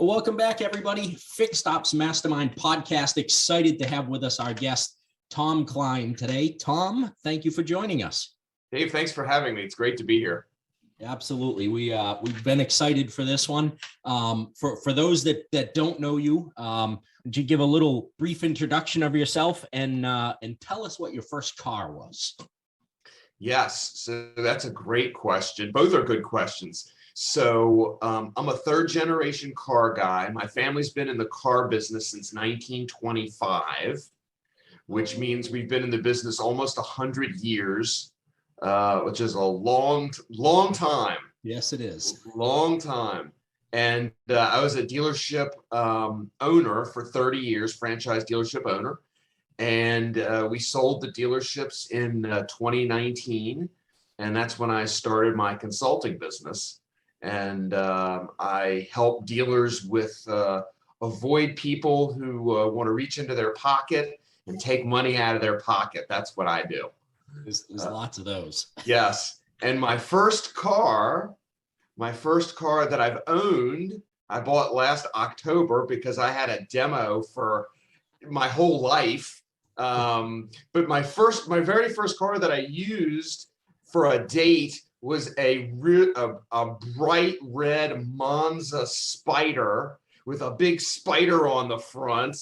Welcome back, everybody. Fixed Ops Mastermind Podcast. Excited to have with us our guest, Tom Kline, today. Tom, thank you for joining us. Dave, thanks for having me. It's great to be here. Absolutely. We've been excited for this one. For those that don't know you, would you give a little brief introduction of yourself and tell us what your first car was? Yes, so that's a great question. Both are good questions. So I'm a third generation car guy. My family's been in the car business since 1925, which means we've been in the business almost 100 years, which is a long time. Yes, it is. Long time. And I was a dealership owner for 30 years, franchise dealership owner. And we sold the dealerships in 2019. And that's when I started my consulting business. And I help dealers with avoid people who want to reach into their pocket and take money out of their pocket. That's what I do. There's lots of those. Yes. And my first car that I've owned, I bought last October because I had a demo for my whole life. But my very first car that I used for a date was a bright red Monza Spider with a big spider on the front,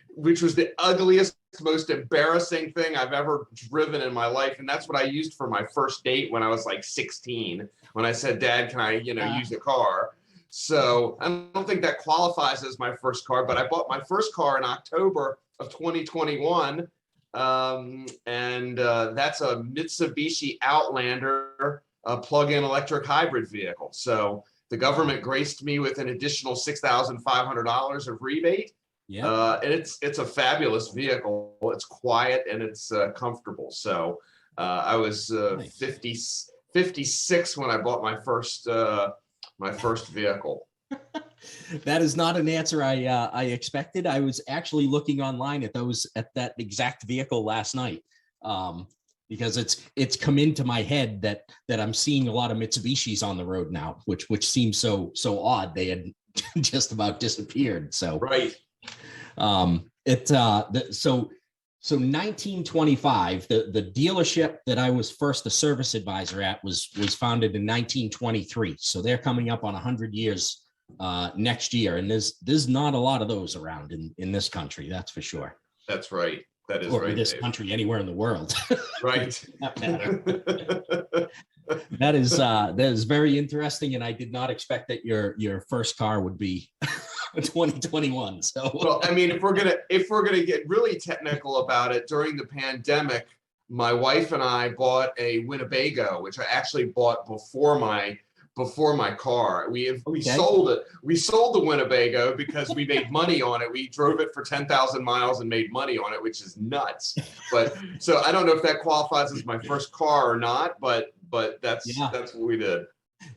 which was the ugliest, most embarrassing thing I've ever driven in my life. And that's what I used for my first date when I was like 16, when I said, Dad, can I, use the car? So I don't think that qualifies as my first car, but I bought my first car in October of 2021. And that's a Mitsubishi Outlander, a plug-in electric hybrid vehicle. So the government graced me with an additional $6,500 of rebate. Yeah, and it's a fabulous vehicle. It's quiet and it's comfortable. So I was 56 when I bought my first vehicle. That is not an answer I expected. I was actually looking online at that exact vehicle last night. Because it's come into my head that I'm seeing a lot of Mitsubishis on the road now, which seems so odd. They had just about disappeared. So right. So 1925, the dealership that I was first a service advisor at was founded in 1923. So they're coming up on 100 years next year, and there's not a lot of those around in this country. That's for sure. That's right. That is or right. This Dave. Country, anywhere in the world. Right. That is very interesting, and I did not expect that your first car would be 2021. So well, I mean, if we're gonna get really technical about it, during the pandemic, my wife and I bought a Winnebago, which I actually bought before my car. We sold it. We sold the Winnebago because we made money on it. We drove it for 10,000 miles and made money on it, which is nuts. But so I don't know if that qualifies as my first car or not, but that's what we did.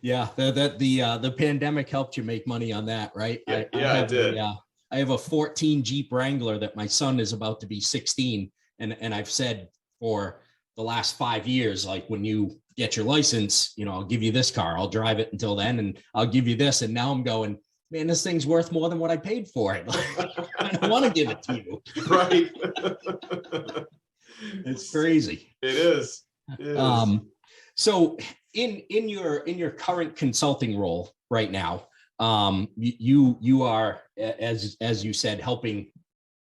Yeah, the pandemic helped you make money on that, right? It did. I have a 14 Jeep Wrangler that my son is about to be 16, and I've said for the last 5 years, like, when you get your license, I'll give you this car. I'll drive it until then, and I'll give you this. And now I'm going, man, this thing's worth more than what I paid for it. I don't want to give it to you. Right. It's crazy. It is. So in your current consulting role right now, you are, as you said, helping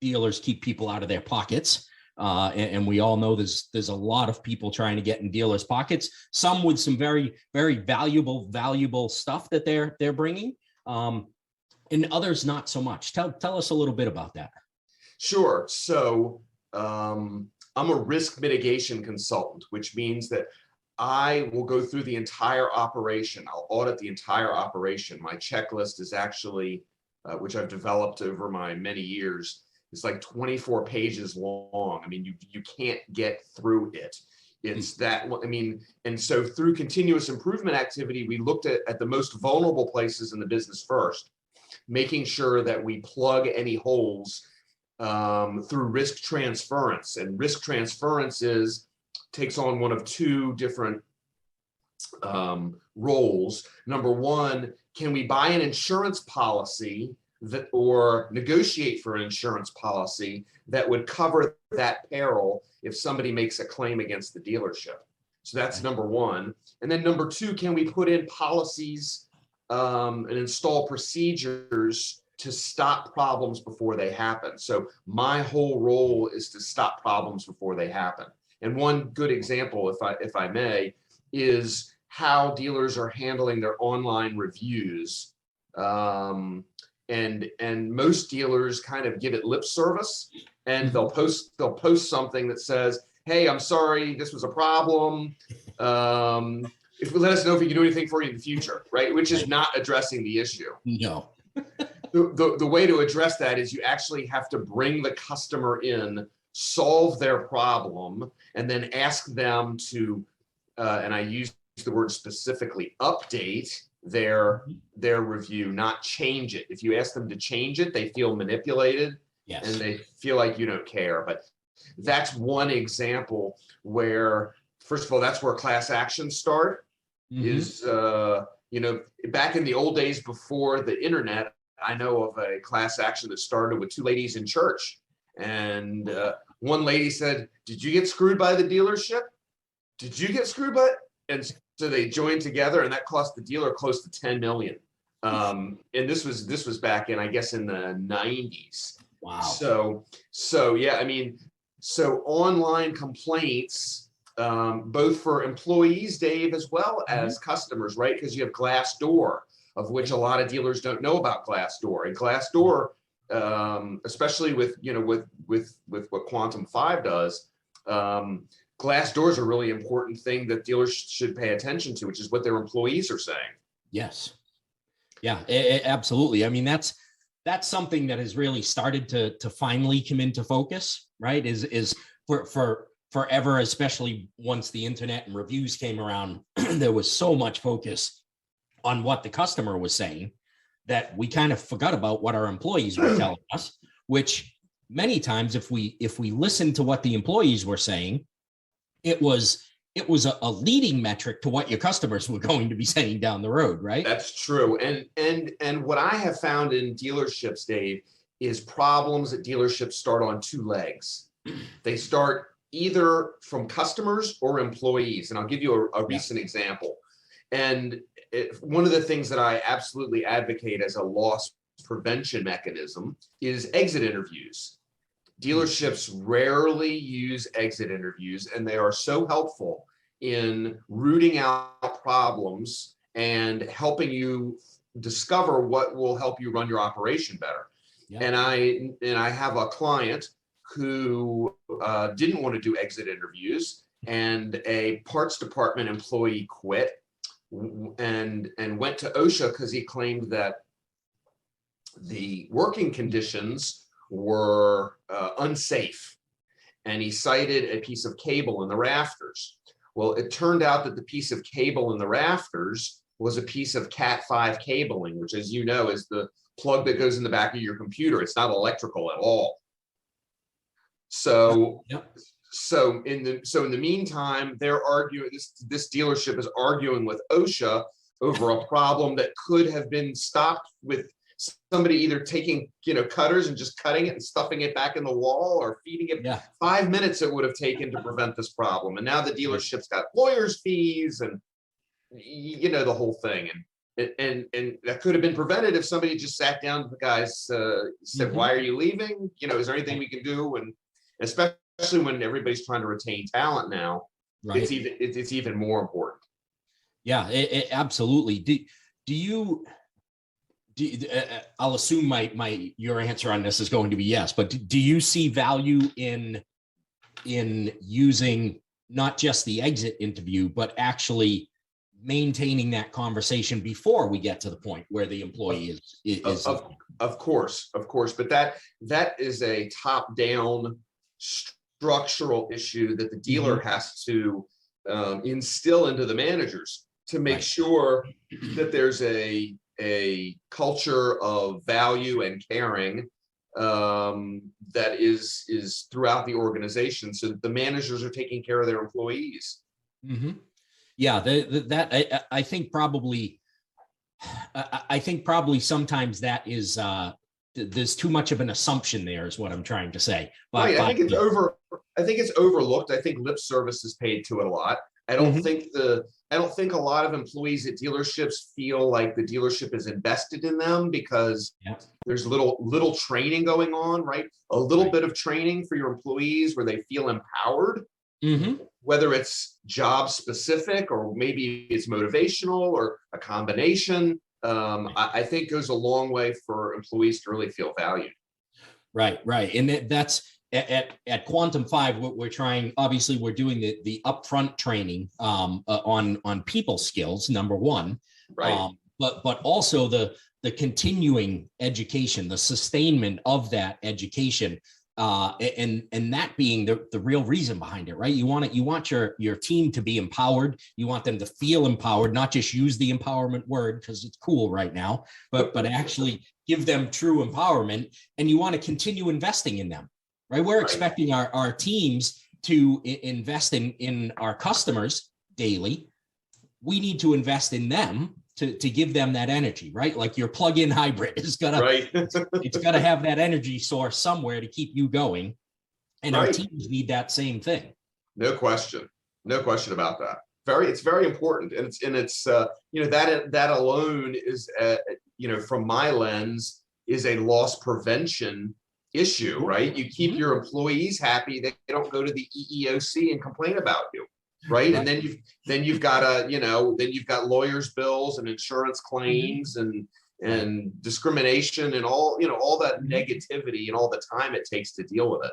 dealers keep people out of their pockets. And we all know there's a lot of people trying to get in dealers' pockets, some with some very, very valuable stuff that they're bringing, and others not so much. Tell us a little bit about that. Sure. So I'm a risk mitigation consultant, which means that I will go through the entire operation. I'll audit the entire operation. My checklist is actually, which I've developed over my many years, it's like 24 pages long. I mean, you can't get through it. It's that, I mean, and so through continuous improvement activity, we looked at the most vulnerable places in the business first, making sure that we plug any holes through risk transference. And risk transference takes on one of two different roles. Number one, can we buy an insurance policy that, or negotiate for an insurance policy that would cover that peril if somebody makes a claim against the dealership. So that's number one. And then number two, can we put in policies and install procedures to stop problems before they happen? So my whole role is to stop problems before they happen. And one good example, if I may, is how dealers are handling their online reviews. And most dealers kind of give it lip service, and they'll post something that says, "Hey, I'm sorry, this was a problem. If let us know if we can do anything for you in the future," right? Which is not addressing the issue. No. The way to address that is you actually have to bring the customer in, solve their problem, and then ask them to, and I use the word specifically, update their review, not change it. If you ask them to change it, they feel manipulated. Yes. And they feel like you don't care. But that's one example where, first of all, that's where class actions start. Is back in the old days before the internet, I know of a class action that started with two ladies in church, and one lady said, "Did you get screwed by the dealership? Did you get screwed by?" And so they joined together, and that cost the dealer close to 10 million. And this was back in, I guess, in the 90s. Wow. So yeah, I mean, so online complaints, both for employees, Dave, as well as customers, right? Because you have Glassdoor, of which a lot of dealers don't know about Glassdoor. And Glassdoor, especially with what Quantum 5 does, Glassdoor is a really important thing that dealers should pay attention to, which is what their employees are saying. Yes. Yeah, absolutely. I mean, that's something that has really started to finally come into focus, right? Is for forever, especially once the internet and reviews came around, there was so much focus on what the customer was saying that we kind of forgot about what our employees were telling us, which many times if we listened to what the employees were saying, it was a leading metric to what your customers were going to be saying down the road, right? That's true. And what I have found in dealerships, Dave, is problems at dealerships start on two legs. They start either from customers or employees. And I'll give you a recent example. And one of the things that I absolutely advocate as a loss prevention mechanism is exit interviews. Dealerships rarely use exit interviews, and they are so helpful in rooting out problems and helping you discover what will help you run your operation better. Yeah. And I have a client who didn't want to do exit interviews, and a parts department employee quit and went to OSHA because he claimed that the working conditions were unsafe, and he cited a piece of cable in the rafters. Well, it turned out that the piece of cable in the rafters was a piece of Cat5 cabling, which, as you know, is the plug that goes in the back of your computer. It's not electrical at all. So, so in the meantime, they're arguing. This dealership is arguing with OSHA over a problem that could have been stopped with somebody either taking cutters and just cutting it and stuffing it back in the wall, or feeding it. 5 minutes it would have taken to prevent this problem. And now the dealership's got lawyers' fees and the whole thing. And that could have been prevented if somebody just sat down with the guys, said, "Why are you leaving? Is there anything we can do?" And especially when everybody's trying to retain talent now, right, it's even more important. Yeah, absolutely. Do you? I'll assume your answer on this is going to be yes, but do you see value in using not just the exit interview, but actually maintaining that conversation before we get to the point where the employee is of course, but that is a top-down structural issue that the dealer has to instill into the managers to make sure that there's a culture of value and caring that is throughout the organization, so that the managers are taking care of their employees. Mm-hmm. Yeah, I think probably sometimes that is there's too much of an assumption there is what I'm trying to say. Right. I think it's overlooked. I think lip service is paid to it a lot. I don't think a lot of employees at dealerships feel like the dealership is invested in them because there's little training going on, right? A little bit of training for your employees where they feel empowered, whether it's job specific or maybe it's motivational or a combination. I think goes a long way for employees to really feel valued. Right. And that's at Quantum 5, what we're trying, obviously we're doing the upfront training on people skills, number one, right. But also the continuing education, the sustainment of that education, and that being the real reason behind it, right? You want your team to be empowered. You want them to feel empowered, not just use the empowerment word because it's cool right now, but actually give them true empowerment. And you want to continue investing in them, right? We're expecting our teams to invest in our customers daily. We need to invest in them to give them that energy, right? Like your plug-in hybrid is it's gotta have that energy source somewhere to keep you going. And our teams need that same thing. No question about that. It's very important. And it's that alone is, from my lens, is a loss prevention issue, right? You keep your employees happy. They don't go to the EEOC and complain about you. Right. And then you've got you've got lawyers' bills and insurance claims and discrimination and all that negativity and all the time it takes to deal with it.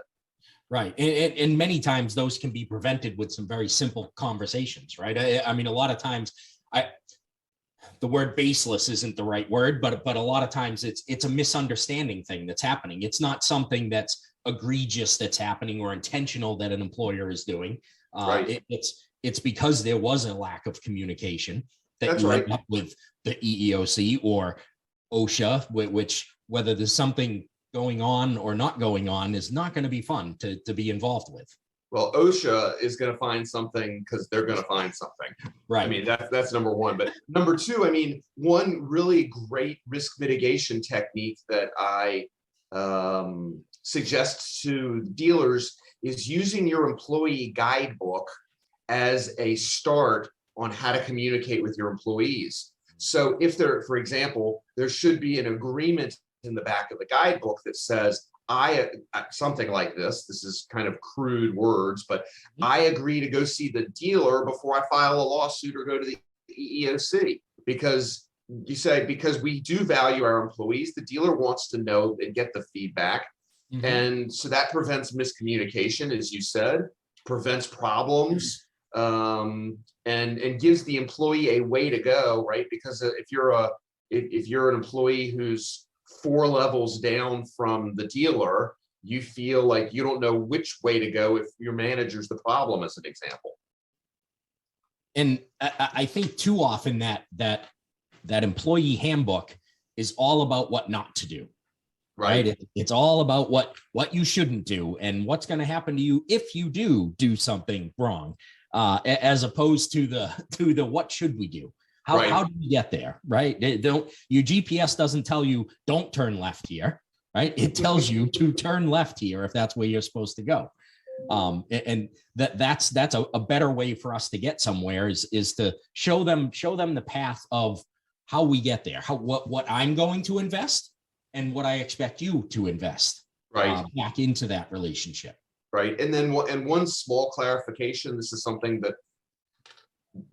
Right. And many times those can be prevented with some very simple conversations. Right. I mean, a lot of times the word baseless isn't the right word, but a lot of times it's a misunderstanding thing that's happening. It's not something that's egregious that's happening or intentional that an employer is doing. It's because there was a lack of communication that you end up with the EEOC or OSHA, which whether there's something going on or not going on is not going to be fun to be involved with. Well, OSHA is going to find something because they're going to find something. Right. I mean, that's number one. But number two, I mean, one really great risk mitigation technique that I suggest to dealers is using your employee guidebook as a start on how to communicate with your employees. So if for example, there should be an agreement in the back of the guidebook that says, something like this is kind of crude words, but I agree to go see the dealer before I file a lawsuit or go to the EEOC, because we do value our employees. The dealer wants to know and get the feedback. And so that prevents miscommunication, as you said, prevents problems, and gives the employee a way to go, right? Because if you're an employee who's 4 levels down from the dealer, you feel like you don't know which way to go if your manager's the problem, as an example. And I think too often that employee handbook is all about what not to do. Right. It's all about what you shouldn't do and what's going to happen to you if you do something wrong, as opposed to the what should we do? How do we get there? Right. Your GPS doesn't tell you don't turn left here. Right. It tells you to turn left here if that's where you're supposed to go. And that's a better way for us to get somewhere is to show them the path of how we get there, what I'm going to invest and what I expect you to invest back into that relationship. Right. And then one small clarification, this is something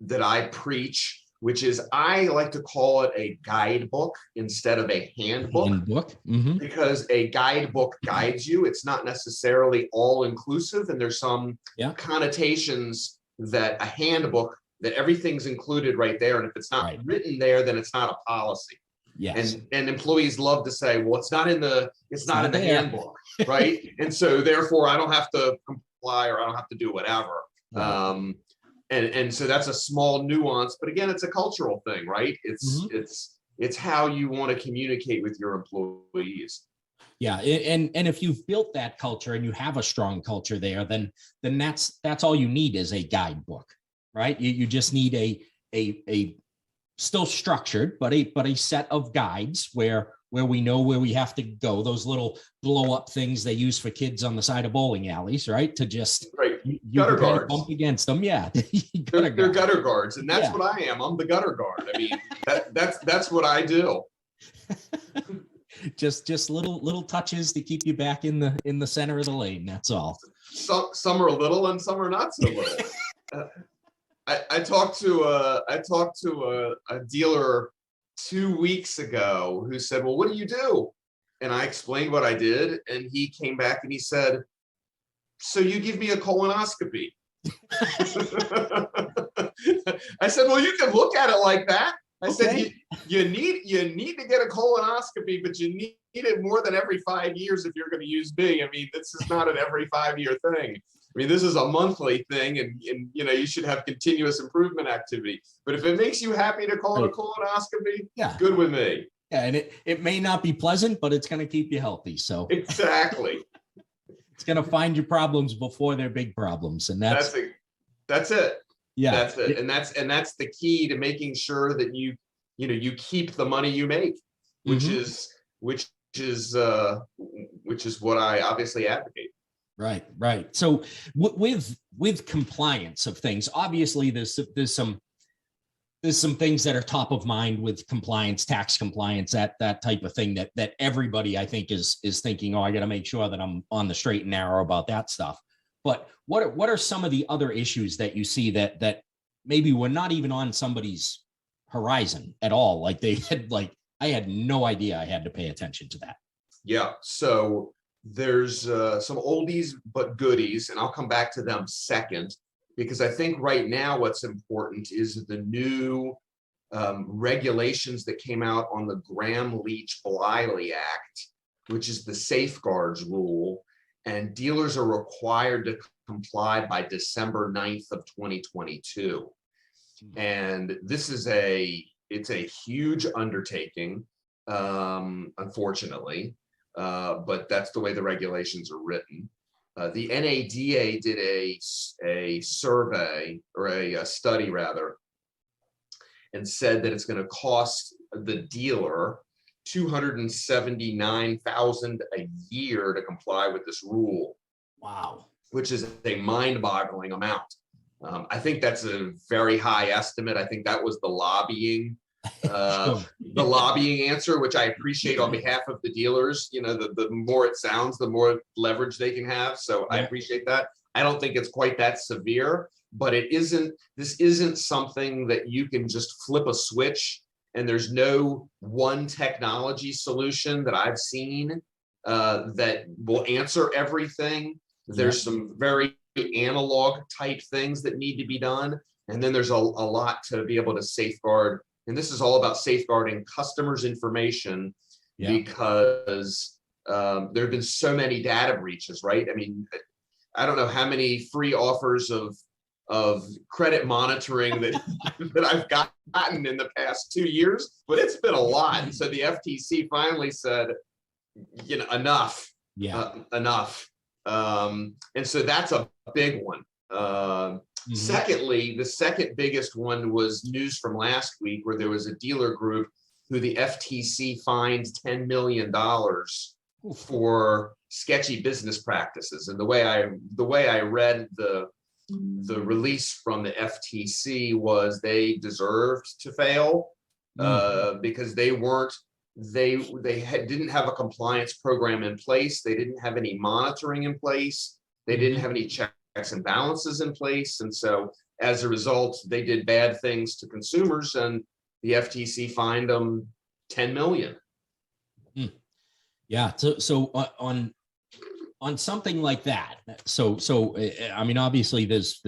that I preach, which is I like to call it a guidebook instead of a handbook. Because a guidebook guides you. It's not necessarily all inclusive. And there's some connotations that a handbook, that everything's included right there. And if it's not written there, then it's not a policy. Yes. And employees love to say, well, it's not in the handbook, right? And so therefore I don't have to comply or I don't have to do whatever. And so that's a small nuance, but again, it's a cultural thing, right? It's how you want to communicate with your employees. Yeah, and if you've built that culture and you have a strong culture there, then that's all you need is a guidebook, right? You just need a still structured, but a set of guides where we know where we have to go. Those little blow up things they use for kids on the side of bowling alleys, right? To just right. you Gutter can kind of guards. bump against them. Yeah, They're gutter guards, and that's Yeah. what I am. I'm the gutter guard. I mean, that's what I do. just little touches to keep you back in the center of the lane. That's all. Some are little and some are not so little. I talked to a dealer 2 weeks ago who said, well, what do you do? And I explained what I did, and he came back and he said, so you give me a colonoscopy. I said, well, you can look at it like that. I said, you need to get a colonoscopy, but you need it more than every 5 years if you're going to use me. I mean, this is not an every 5-year thing. I mean, this is a monthly thing, and you know, you should have continuous improvement activity. But if it makes you happy to call it a colonoscopy, yeah, good with me. Yeah, and it may not be pleasant, but it's going to keep you healthy. So exactly, it's going to find your problems before they're big problems, and that's it. Yeah, that's it, and that's the key to making sure that you keep the money you make, which is what I obviously advocate. Right. So with compliance of things, obviously there's some things that are top of mind with compliance, tax compliance, that type of thing that everybody I think is thinking, oh, I got to make sure that I'm on the straight and narrow about that stuff. But what are some of the other issues that you see that maybe were not even on somebody's horizon at all? Like I had no idea I had to pay attention to that. Yeah. So there's some oldies but goodies, and I'll come back to them second, because I think right now what's important is the new regulations that came out on the Gramm Leach Bliley Act, which is the safeguards rule. And dealers are required to comply by December 9th of 2022. And this is it's a huge undertaking, unfortunately, but that's the way the regulations are written. The NADA did a survey, or a study rather, and said that it's going to cost the dealer $279,000 a year to comply with this rule. Wow. Which is a mind-boggling amount. I think that's a very high estimate. I think that was the lobbying lobbying answer, which I appreciate on behalf of the dealers. You know, the more it sounds, the more leverage they can have. So I appreciate that. I don't think it's quite that severe, but this isn't something that you can just flip a switch. And there's no one technology solution that I've seen that will answer everything. There's some very analog type things that need to be done. And then there's a lot to be able to safeguard. And this is all about safeguarding customers' information, because there have been so many data breaches, right? I mean, I don't know how many free offers of credit monitoring that I've gotten in the past 2 years, but it's been a lot. And so the FTC finally said, enough. Enough. And so that's a big one. Secondly, the second biggest one was news from last week, where there was a dealer group who the FTC fined $10 million for sketchy business practices. And the way I read the release from the FTC was they deserved to fail because they didn't have a compliance program in place. They didn't have any monitoring in place. They didn't have any checks and balances in place. And so as a result, they did bad things to consumers, and the FTC fined them $10 million. Yeah. So on something like that. So I mean, obviously there's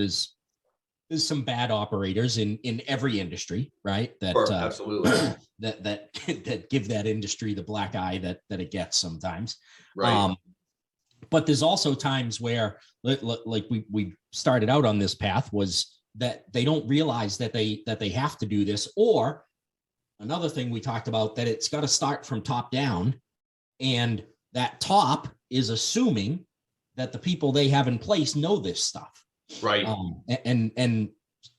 some bad operators in every industry, right? That absolutely that give that industry the black eye that it gets sometimes. Right. But there's also times where, like we started out on this path, was that they don't realize that they have to do this. Or another thing we talked about, that it's got to start from top down, and that top is assuming that the people they have in place know this stuff. Right. And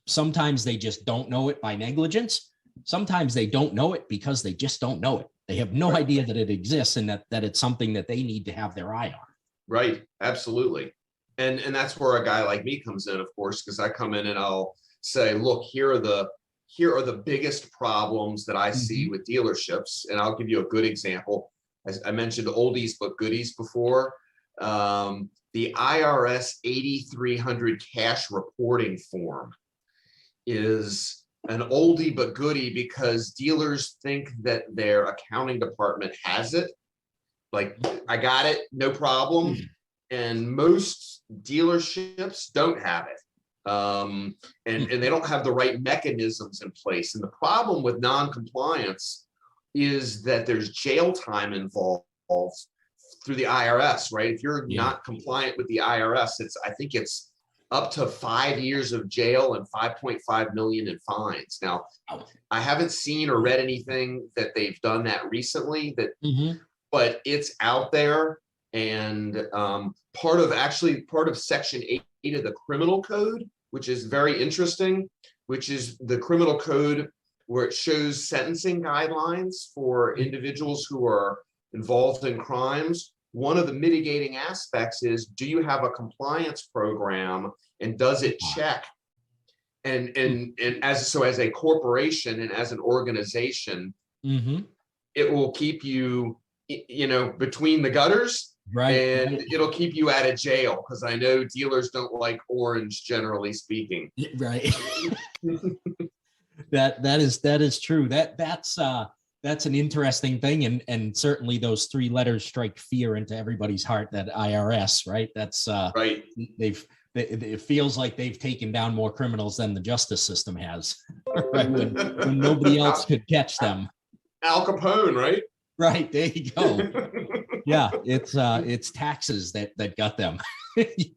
sometimes they just don't know it by negligence. sometimes they don't know it because they just don't know it. They have no idea that it exists and that it's something that they need to have their eye on. Right. Absolutely. And that's where a guy like me comes in, of course, because I come in and I'll say, look, here are the biggest problems that I see with dealerships. And I'll give you a good example. As I mentioned oldies but goodies before. The IRS 8300 cash reporting form is an oldie but goodie because dealers think that their accounting department has it. Like, I got it, no problem. And most dealerships don't have it. And they don't have the right mechanisms in place. And the problem with non-compliance is that there's jail time involved through the IRS, right? If you're not compliant with the IRS, I think it's up to 5 years of jail and 5.5 million in fines. Now, I haven't seen or read anything that they've done that recently, but it's out there. And part of Section 8 of the Criminal Code, which is very interesting, which is the Criminal Code where it shows sentencing guidelines for individuals who are involved in crimes. One of the mitigating aspects is, do you have a compliance program and does it check? And as a corporation and as an organization, it will keep you, between the gutters, and it'll keep you out of jail, because I know dealers don't like orange, generally speaking. Right. That is true. That's an interesting thing, and certainly those three letters strike fear into everybody's heart. That IRS, right? That's right. It feels like they've taken down more criminals than the justice system has, right? When nobody else could catch them. Al Capone, right? Right, there you go. Yeah, it's taxes that got them. You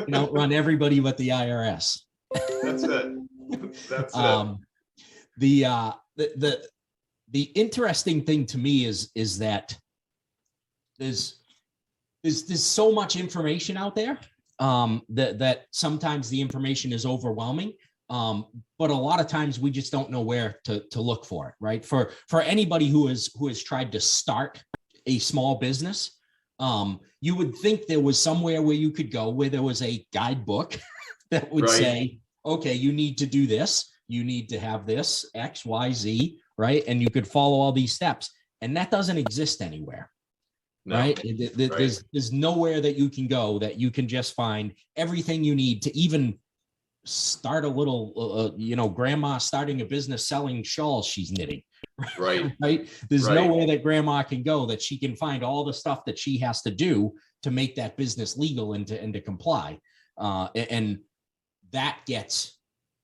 don't run everybody but the IRS. That's it. That's it. The interesting thing to me is that there's so much information out there that sometimes the information is overwhelming. But a lot of times we just don't know where to look for it, right? For anybody who has tried to start a small business, you would think there was somewhere where you could go where there was a guidebook that would say, okay, you need to do this, you need to have this X, Y, Z, right? And you could follow all these steps, and that doesn't exist anywhere. No. Right? There's nowhere that you can go that you can just find everything you need to even start a little, grandma starting a business selling shawls she's knitting. Right. Right. There's nowhere that grandma can go that she can find all the stuff that she has to do to make that business legal and to comply. And that gets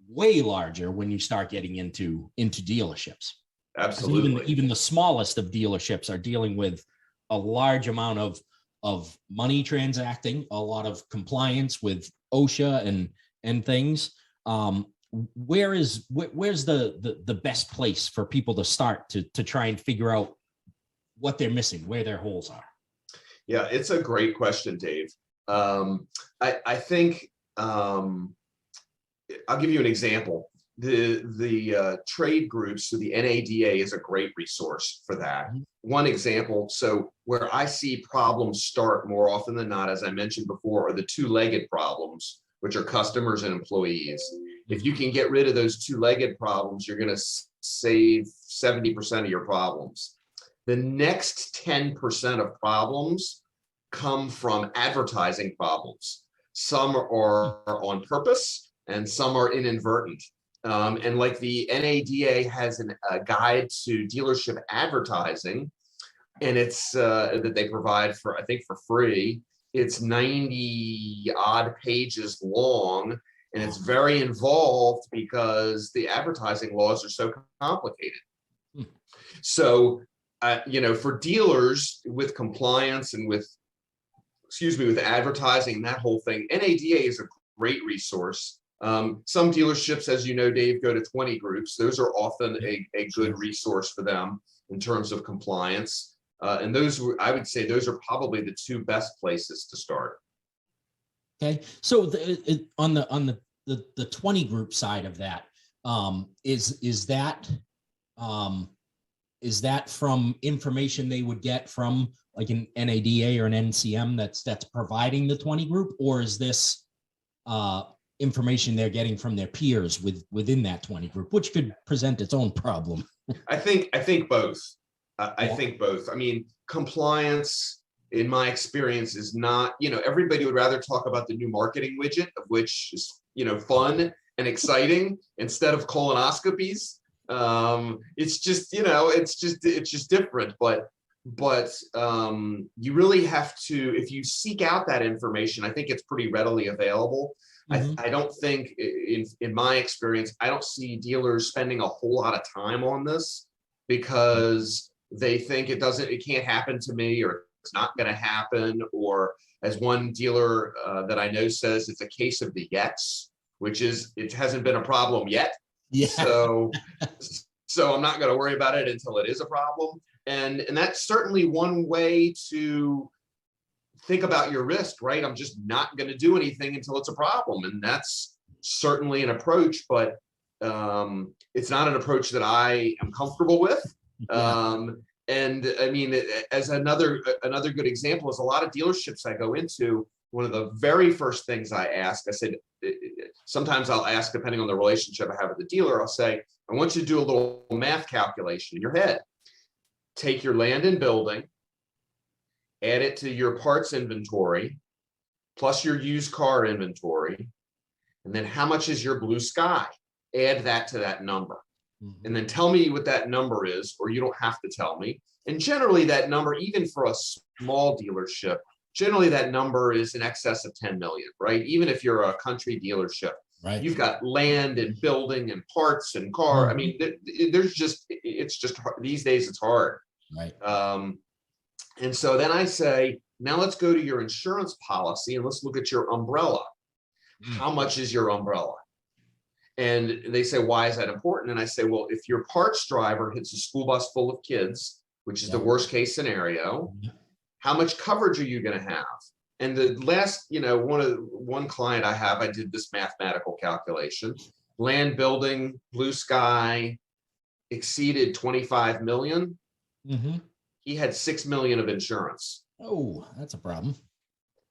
way larger when you start getting into dealerships. Absolutely. Even the smallest of dealerships are dealing with a large amount of money transacting, a lot of compliance with OSHA and things. Where's the best place for people to start to try and figure out what they're missing, where their holes are? Yeah, it's a great question, Dave. I think I'll give you an example. The trade groups, so the NADA is a great resource for that. One example, so where I see problems start more often than not, as I mentioned before, are the two-legged problems, which are customers and employees. If you can get rid of those two-legged problems, you're going to save 70% of your problems. The next 10% of problems come from advertising problems. Some are on purpose and some are inadvertent. And like the NADA has a guide to dealership advertising, and it's that they provide for, I think, for free. It's 90 odd pages long, and it's very involved because the advertising laws are so complicated. So, for dealers with compliance and with advertising and that whole thing, NADA is a great resource. Some dealerships, as you know, Dave, go to 20 groups. Those are often a good resource for them in terms of compliance. And those, I would say, those are probably the two best places to start. Okay, so on the 20 group side of that, is that is that from information they would get from like an NADA or an NCM that's providing the 20 group, or is this information they're getting from their peers within that 20 group, which could present its own problem? I think both. I think both. I mean, compliance, in my experience, is not, everybody would rather talk about the new marketing widget, of which is, fun and exciting, instead of colonoscopies. It's just, it's just different. But you really have to, if you seek out that information, I think it's pretty readily available. Mm-hmm. I don't think, in my experience, I don't see dealers spending a whole lot of time on this, because they think it can't happen to me, or it's not going to happen. Or, as one dealer that I know says, it's a case of the yets, which is, it hasn't been a problem yet. Yeah. So I'm not going to worry about it until it is a problem. And that's certainly one way to think about your risk, right? I'm just not going to do anything until it's a problem. And that's certainly an approach, but it's not an approach that I am comfortable with. And I mean, as another good example is a lot of dealerships I go into, one of the very first things I ask, I said, sometimes I'll ask, depending on the relationship I have with the dealer, I'll say, I want you to do a little math calculation in your head. Take your land and building, add it to your parts inventory, plus your used car inventory, and then how much is your blue sky? Add that to that number. Mm-hmm. And then tell me what that number is, or you don't have to tell me. And generally that number, even for a small dealership, generally that number is in excess of 10 million, right? Even if you're a country dealership, right, you've got land and building and parts and car. Mm-hmm. I mean, it's just these days it's hard. Right. And so then I say, now let's go to your insurance policy and let's look at your umbrella. Mm-hmm. How much is your umbrella? And they say, why is that important? And I say, well, if your parts driver hits a school bus full of kids, which is the worst case scenario, how much coverage are you going to have? And the last, one client I have, I did this mathematical calculation. Land, building, blue sky exceeded 25 million. Mm-hmm. He had 6 million of insurance. Oh, that's a problem.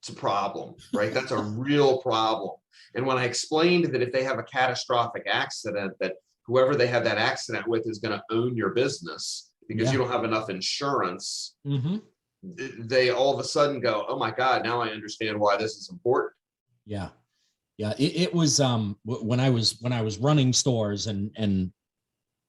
It's a problem, right? That's a real problem. And when I explained that if they have a catastrophic accident, that whoever they have that accident with is going to own your business because you don't have enough insurance, mm-hmm, they all of a sudden go, oh my God, now I understand why this is important. Yeah. Yeah. It was when I was running stores, and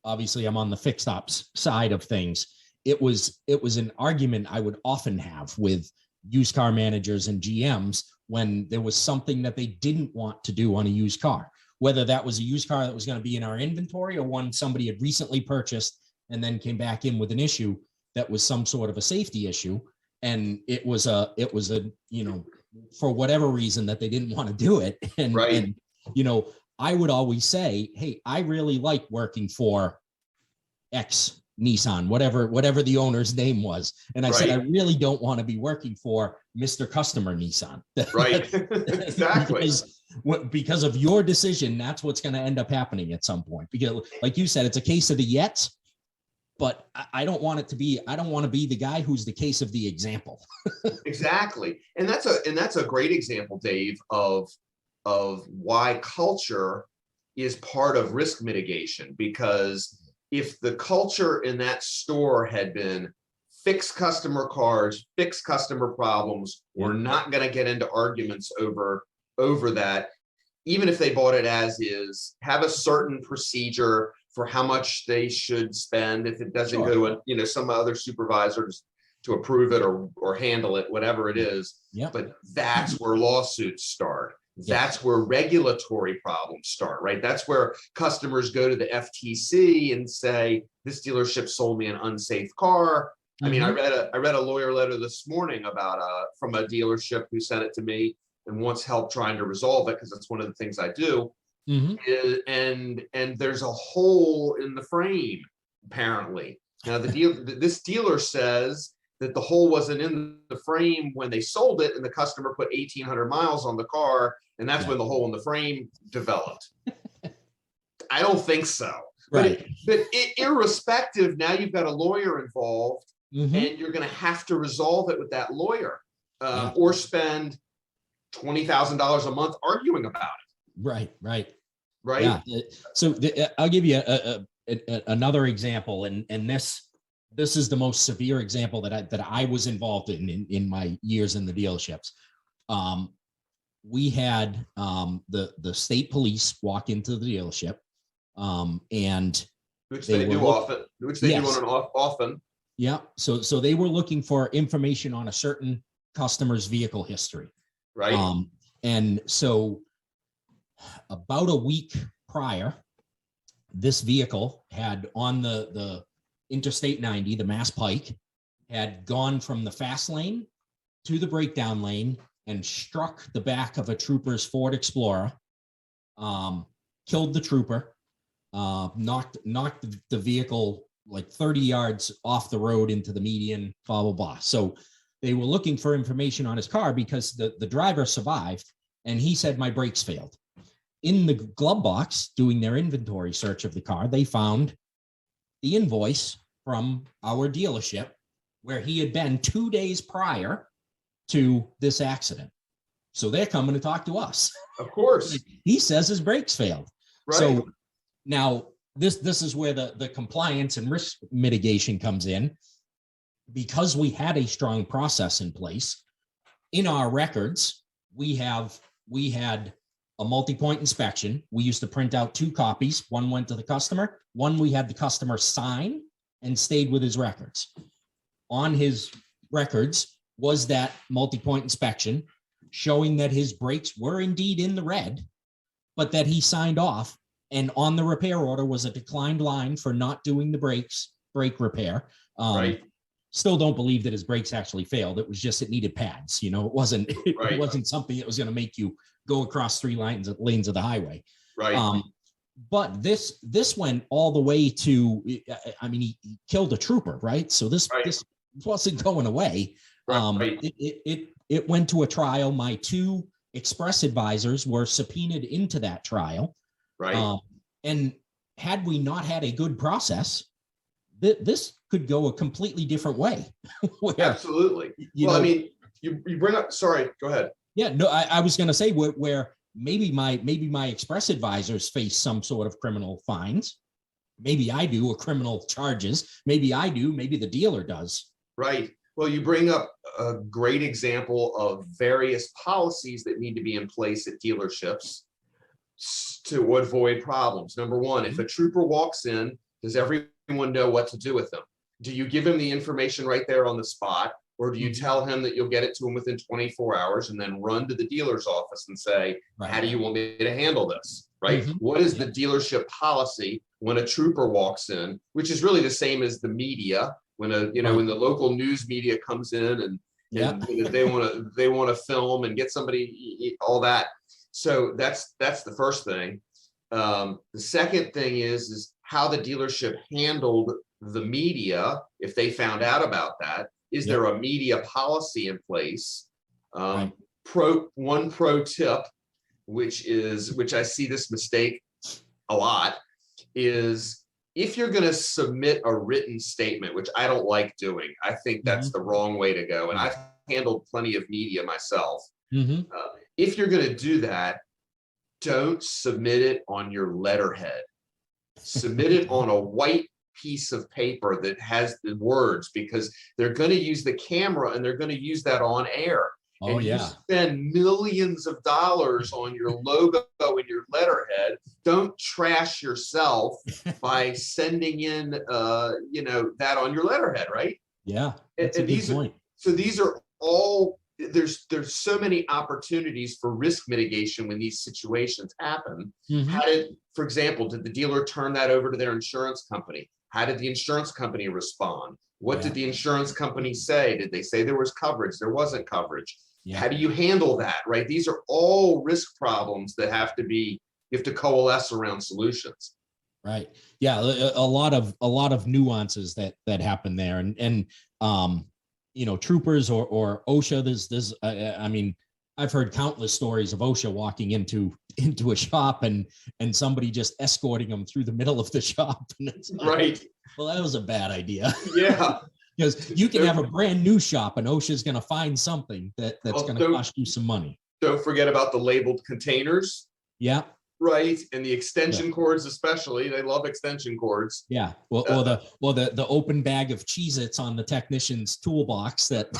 obviously I'm on the fixed ops side of things. It was an argument I would often have with used car managers and GMs when there was something that they didn't want to do on a used car, whether that was a used car that was going to be in our inventory or one somebody had recently purchased and then came back in with an issue that was some sort of a safety issue. And it was a, for whatever reason that they didn't want to do it. And, right. And, I would always say, hey, I really like working for X Nissan, whatever the owner's name was. And I said, I really don't want to be working for Mr. Customer Nissan. Right. Exactly. Because of your decision, that's what's going to end up happening at some point. Because like you said, it's a case of the yets, but I don't want to be the guy who's the case of the example. Exactly. And that's a great example, Dave, of why culture is part of risk mitigation. Because if the culture in that store had been fix customer cars, fix customer problems, we're not going to get into arguments over that, even if they bought it as is, have a certain procedure for how much they should spend. If it doesn't go to some other supervisors to approve it or handle it, whatever it is. Yep. But that's where lawsuits start. That's where regulatory problems start, right? That's where customers go to the FTC and say, this dealership sold me an unsafe car. Mm-hmm. I mean, I read a lawyer letter this morning from a dealership who sent it to me and wants help trying to resolve it, because that's one of the things I do. Mm-hmm. And there's a hole in the frame, apparently. Now, this dealer says that the hole wasn't in the frame when they sold it, and the customer put 1,800 miles on the car, and that's when the hole in the frame developed. I don't think so. Right. But irrespective, now you've got a lawyer involved, Mhm. and you're going to have to resolve it with that lawyer, Yeah. or spend $20,000 a month arguing about it. Right. Right. Right. Yeah. So I'll give you another example, and this is the most severe example that I was involved in my years in the dealerships. We had the state police walk into the dealership, and which they do often. Which they do on and off often. Yeah. So they were looking for information on a certain customer's vehicle history. Right. And so about a week prior, this vehicle had on the Interstate 90, the Mass Pike, had gone from the fast lane to the breakdown lane and struck the back of a trooper's Ford Explorer, killed the trooper, knocked the vehicle like 30 yards off the road into the median, blah, blah, blah. So they were looking for information on his car because the driver survived, and he said, my brakes failed. In the glove box, doing their inventory search of the car, they found the invoice from our dealership where he had been 2 days prior to this accident. So they're coming to talk to us. Of course. He says his brakes failed. Right. So now this is where the compliance and risk mitigation comes in. Because we had a strong process in place, in our records, we had a multi-point inspection. We used to print out 2 copies. One went to the customer. One we had the customer sign and stayed with his records. On his records was that multi-point inspection showing that his brakes were indeed in the red, but that he signed off. And on the repair order was a declined line for not doing the brake repair. Right. Still don't believe that his brakes actually failed. It was just, it needed pads. You know, it wasn't something that was going to make you go across 3 lanes of the highway. Right. But this went all the way to, I mean, he killed a trooper, right? So this wasn't going away. It went to a trial. My 2 express advisors were subpoenaed into that trial. Right. And had we not had a good process, this could go a completely different way. Absolutely. Well, I mean, you bring up, sorry, go ahead. Yeah, no, I was going to say where maybe my express advisors face some sort of criminal fines. Maybe I do, or criminal charges. Maybe I do. Maybe the dealer does. Right. Well, you bring up a great example of various policies that need to be in place at dealerships to avoid problems. Number one, if a trooper walks in, does everyone know what to do with them? Do you give him the information right there on the spot? Or do you tell him that you'll get it to him within 24 hours and then run to the dealer's office and say, how do you want me to handle this? Right. What is the dealership policy when a trooper walks in, which is really the same as the media, when when the local news media comes in and they want to film and get somebody, all that. So that's the first thing. The second thing is how the dealership handled the media if they found out about that. Is there a media policy in place? Pro tip, which I see this mistake a lot, is if you're going to submit a written statement, which I don't like doing, I think that's the wrong way to go. And I've handled plenty of media myself. If you're going to do that, don't submit it on your letterhead. Submit it on a white piece of paper that has the words, because they're going to use the camera and they're going to use that on air. You spend millions of dollars on your logo and your letterhead. Don't trash yourself by sending in that on your letterhead, right? Yeah. That's a good point. So these are all, there's so many opportunities for risk mitigation when these situations happen. For example, did the dealer turn that over to their insurance company? How did the insurance company respond? What did the insurance company say? Did they say there was coverage? There wasn't coverage. How do you handle that, right? These are all risk problems that you have to coalesce around solutions. Right. Yeah. A lot of nuances that happen there. And troopers or OSHA, I mean, I've heard countless stories of OSHA walking into into a shop and somebody just escorting them through the middle of the shop. And it's like, Right. well, that was a bad idea. Yeah. Because you can have a brand new shop and OSHA's going to find something that's going to cost you some money. Don't forget about the labeled containers. Yeah. Right. And the extension cords, especially. They love extension cords. Yeah. Well, or the open bag of Cheez-Its on the technician's toolbox that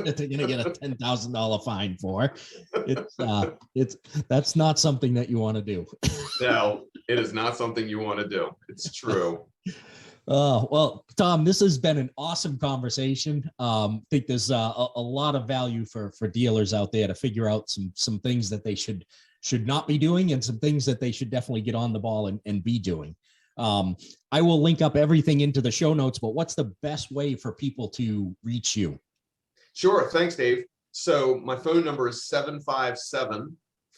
they're going to get a $10,000 fine for. That's not something that you want to do. No, it is not something you want to do. It's true. Well, Tom, this has been an awesome conversation. I think there's a lot of value for dealers out there to figure out some things that they should not be doing and some things that they should definitely get on the ball and be doing. I will link up everything into the show notes, but what's the best way for people to reach you? Sure. Thanks, Dave. So my phone number is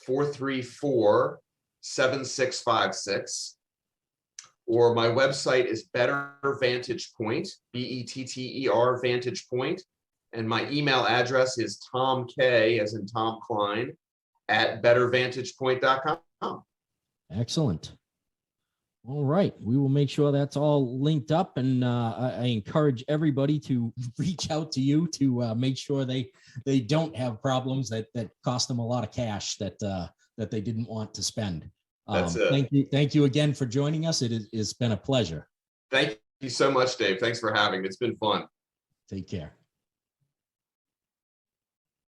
757-434-7656. Or my website is Better Vantage Point, BETTER Vantage Point. And my email address is Tom K, as in Tom Kline, at bettervantagepoint.com. Excellent. All right. We will make sure that's all linked up. And I encourage everybody to reach out to you to make sure they don't have problems that cost them a lot of cash that they didn't want to spend. That's it. Thank you again for joining us. It's been a pleasure. Thank you so much, Dave. Thanks for having me. It's been fun. Take care.